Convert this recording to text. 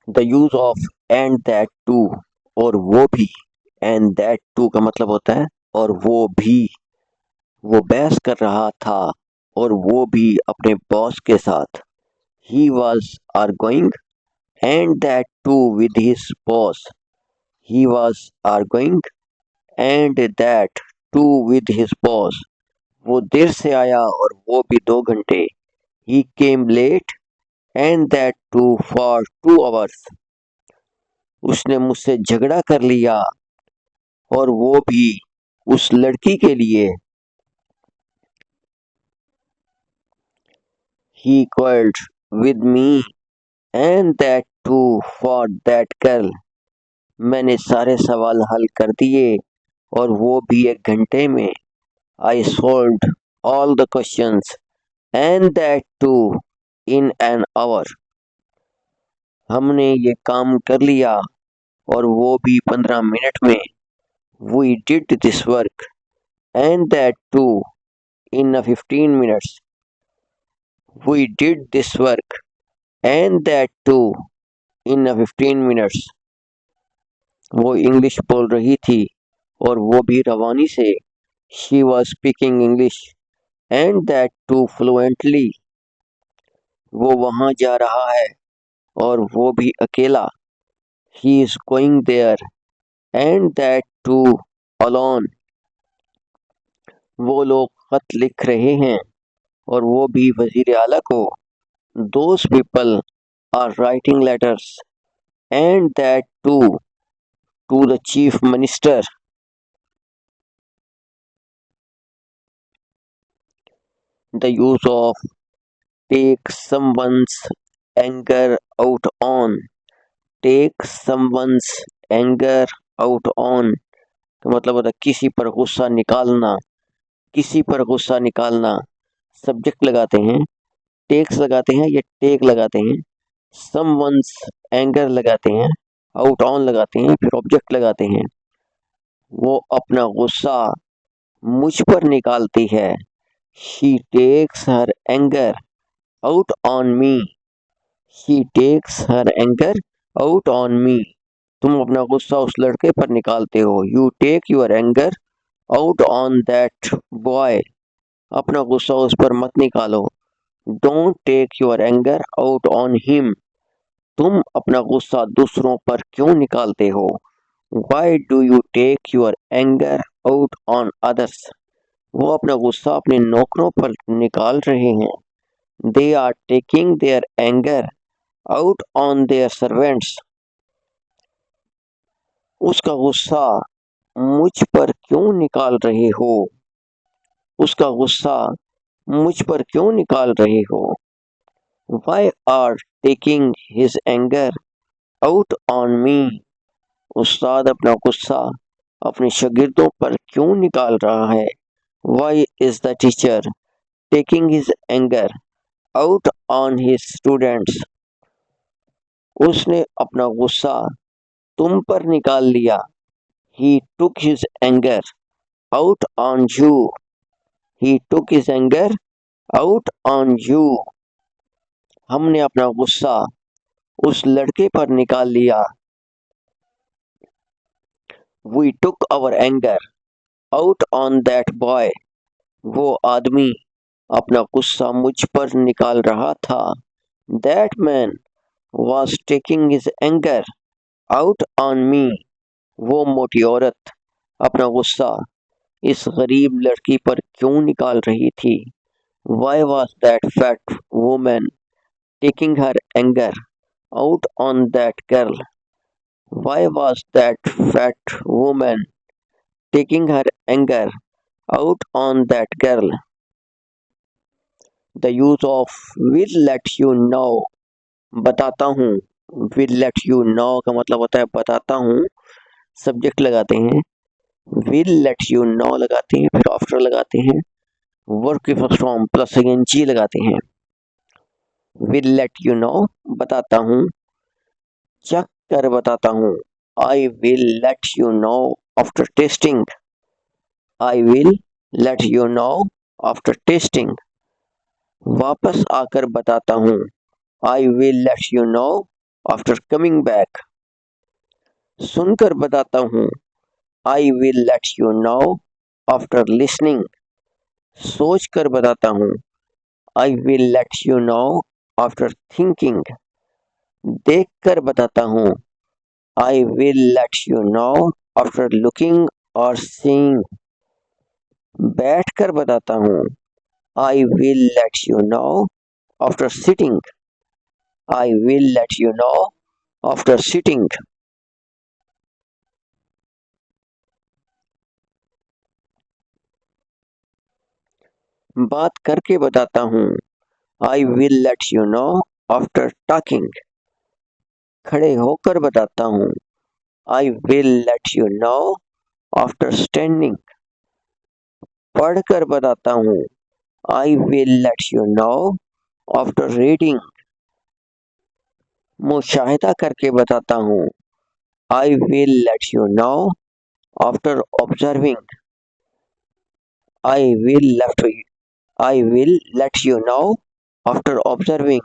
The use of and that too, और वो भी। एंड दैट टू का मतलब होता है और वो भी। वो बहस कर रहा था और वो भी अपने बॉस के साथ। He was arguing and that too with his boss. He was arguing and that too with his boss. वो देर से आया और वो भी 2 घंटे। He came late and that too for 2 hours. उसने मुझसे झगड़ा कर लिया और वो भी उस लड़की के लिए। ही quarreled with me and that too for that girl. मैंने सारे सवाल हल कर दिए और वो भी 1 घंटे में। I solved all the questions and that too in an hour. हमने ये काम कर लिया और वो भी 15 मिनट में। We did this work and that too in a 15 minutes. We did this work and that too in a 15 minutes. वो इंग्लिश बोल रही थी और वो भी रवानी से। She was speaking English and that too fluently. वो वहाँ जा रहा है और वो भी अकेला। He is going there and that too alone. वो लोग खत लिख रहे हैं और वो भी वजीर आला को। Those people are writing letters and that too to the chief minister. The use of take someone's anger out on. Take someone's anger out on का मतलब होता है किसी पर गुस्सा निकालना। किसी पर गुस्सा निकालना। सब्जेक्ट लगाते हैं, टेक्स लगाते हैं या टेक लगाते हैं। someone's anger लगाते हैं, out on लगाते हैं, फिर ऑब्जेक्ट लगाते हैं। वो अपना गुस्सा मुझ पर निकालती है। She takes her anger out on me. She takes her anger out on me. तुम अपना गुस्सा उस लड़के पर निकालते हो। You take your anger out on that boy. अपना गुस्सा उस पर मत निकालो। Don't take your anger out on him. तुम अपना गुस्सा दूसरों पर क्यों निकालते हो? Why do you take your anger out on others? वो अपना गुस्सा अपने नौकरों पर निकाल रहे हैं। They are taking their anger out on their servants. उसका गुस्सा मुझ पर क्यों निकाल रहे हो? उसका गुस्सा मुझ पर क्यों निकाल रहे हो? Why are taking his anger out on me? उस्ताद अपना गुस्सा अपने शागिर्दों पर क्यों निकाल रहा है? Why is the teacher taking his anger out on his students? उसने अपना गुस्सा तुम पर निकाल लिया। He took his anger out on you. He took his anger out on you. हमने अपना गुस्सा उस लड़के पर निकाल लिया। We took our anger out on that boy. वो आदमी अपना गुस्सा मुझ पर निकाल रहा था। That man was taking his anger out on me. वो मोटी औरत अपना गुस्सा इस गरीब लड़की पर क्यों निकाल रही थी? Why was that fat woman taking her anger out on that girl? Why was that fat woman taking her anger out on that girl? The use of will let you know. बताता हूँ। will let you know का मतलब होता है बताता हूँ। Subject लगाते हैं, will let you know लगाते हैं, फिर after लगाते हैं, वर्ब की फर्स्ट फॉर्म प्लस ing लगाते हैं। will let you know बताता हूँ, चख कर बताता हूँ। I will let you know after tasting. I will let you know after tasting. वापस आकर बताता हूँ। I will let you know after coming back. सुनकर बताता हूँ, I will let you know after listening. सोच कर बताता हूँ, I will let you know after thinking. देख कर बताता हूँ, I will let you know after looking or seeing. बैठ कर बताता हूँ, I will let you know after sitting. I will let you know after sitting. बात करके बताता हूँ, I will let you know after talking. खड़े होकर बताता हूँ, I will let you know after standing. पढ़ कर बताता हूँ, I will let you know after reading. मुशाहिदा करके बताता हूँ, I will let you know after observing. I will let you know after observing.